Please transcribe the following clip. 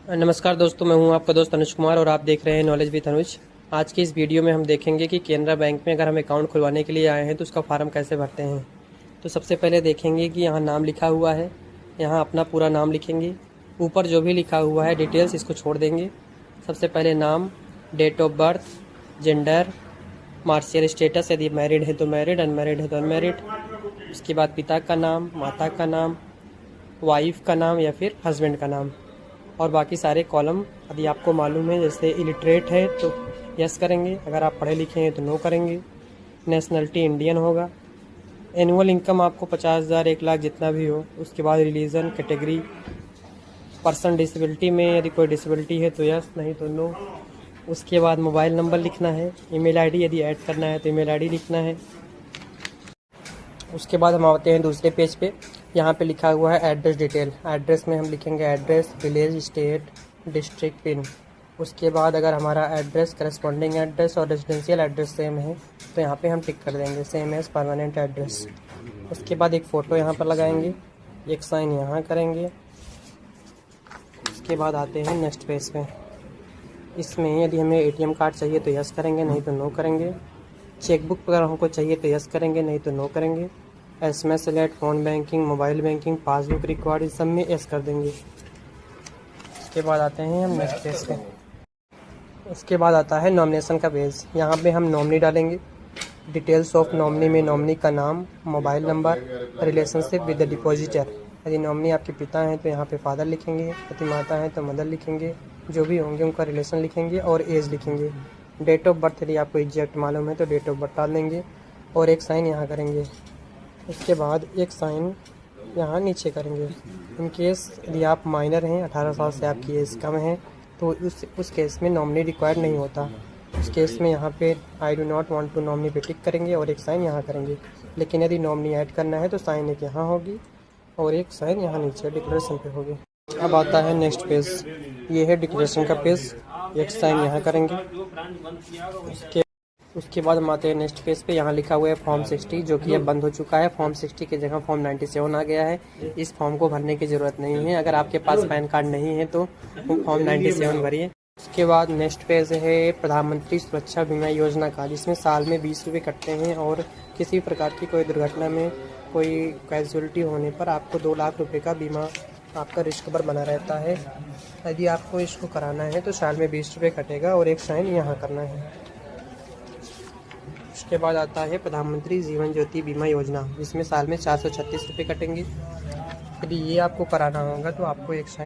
नमस्कार दोस्तों, मैं हूं आपका दोस्त अनुज कुमार और आप देख रहे हैं नॉलेज विद अनुज। आज की इस वीडियो में हम देखेंगे कि केनरा बैंक में अगर हम अकाउंट खुलवाने के लिए आए हैं तो उसका फार्म कैसे भरते हैं। तो सबसे पहले देखेंगे कि यहाँ नाम लिखा हुआ है, यहाँ अपना पूरा नाम लिखेंगे। ऊपर जो भी लिखा हुआ है डिटेल्स इसको छोड़ देंगे। सबसे पहले नाम, date of birth, gender, marital status, यदि मैरिड है तो मैरिड, अनमैरिड है तो अनमैरिड। उसके बाद पिता का नाम, माता का नाम, वाइफ का नाम या फिर हस्बैंड का नाम, और बाकी सारे कॉलम यदि आपको मालूम है। जैसे इलिटरेट है तो यस करेंगे, अगर आप पढ़े लिखे हैं तो नो करेंगे। नेशनलिटी इंडियन होगा। एनुअल इनकम आपको 50,000, 1 लाख जितना भी हो। उसके बाद रिलीजन, कैटेगरी, पर्सन डिसेबिलिटी में यदि कोई डिसेबिलिटी है तो यस, नहीं तो नो। उसके बाद मोबाइल नंबर लिखना है। ईमेल आईडी यदि ऐड करना है तो ईमेल आईडी लिखना है। उसके बाद हम आते हैं दूसरे पेज पे। यहाँ पे लिखा हुआ है एड्रेस डिटेल। एड्रेस में हम लिखेंगे address, village, state, district, pin. उसके बाद अगर हमारा एड्रेस, करस्पॉन्डिंग एड्रेस और रेजिडेंशियल एड्रेस सेम है तो यहाँ पे हम टिक कर देंगे सेम एज परमानेंट एड्रेस। उसके बाद एक फ़ोटो यहाँ पर लगाएंगे, एक साइन यहाँ करेंगे। उसके बाद आते हैं नेक्स्ट पेज पे। इसमें यदि हमें एटीएम कार्ड चाहिए तो यस करेंगे, नहीं तो नो करेंगे। चेकबुक अगर हमको चाहिए तो यस करेंगे, नहीं तो नो करेंगे। SMS alert, phone banking, mobile banking, passbook record, इस सब में यस कर देंगे। उसके बाद आते हैं हम नेक्स्ट पेज पे। उसके बाद आता है नॉमिनेशन का पेज। यहाँ पे हम नॉमिनी डालेंगे। डिटेल्स ऑफ नॉमिनी में नॉमिनी का नाम, mobile number, relationship with the depositor. यदि नॉमिनी आपके पिता हैं तो यहाँ पे फादर लिखेंगे, यदि माता हैं तो मदर लिखेंगे। जो भी होंगे उनका रिलेशन लिखेंगे और एज लिखेंगे। डेट ऑफ बर्थ यदि आपको एग्जैक्ट मालूम है तो डेट ऑफ बर्थ डाल देंगे और एक साइन यहाँ करेंगे। उसके बाद एक साइन यहाँ नीचे करेंगे। इन केस यदि आप माइनर हैं, 18 साल से आपकी एज कम है, तो उस केस में नॉमिनी रिक्वायर्ड नहीं होता। उस केस में यहाँ पे I do not want to nominee पे टिक करेंगे और एक साइन यहाँ करेंगे। लेकिन यदि नॉमिनी ऐड करना है तो साइन एक यहाँ होगी और एक साइन यहाँ नीचे डिक्लेरेशन पे होगी। अब आता है नेक्स्ट पेज। ये है डिक्लेरेशन का पेज। एक साइन यहाँ करेंगे। उसके बाद हम आते हैं नेक्स्ट पेज पे। यहाँ लिखा हुआ है फॉर्म 60, जो कि अब बंद हो चुका है। फॉर्म 60 की जगह फॉर्म 97 आ गया है। इस फॉर्म को भरने की ज़रूरत नहीं है। अगर आपके पास पैन कार्ड नहीं है तो फॉर्म 97 भरिए। उसके बाद नेक्स्ट पेज है प्रधानमंत्री सुरक्षा बीमा योजना का, जिसमें साल में 20 रुपये कटते हैं और किसी प्रकार की कोई दुर्घटना में, कोई कैजुअलिटी होने पर आपको 2 लाख रुपये का बीमा आपका रिस्क कवर बना रहता है। यदि आपको इसको कराना है तो साल में 20 रुपये कटेगा और एक साइन यहाँ करना है। उसके बाद आता है प्रधानमंत्री जीवन ज्योति बीमा योजना, जिसमें साल में 436 रुपये कटेंगे। यदि ये आपको कराना होगा तो आपको एक साइन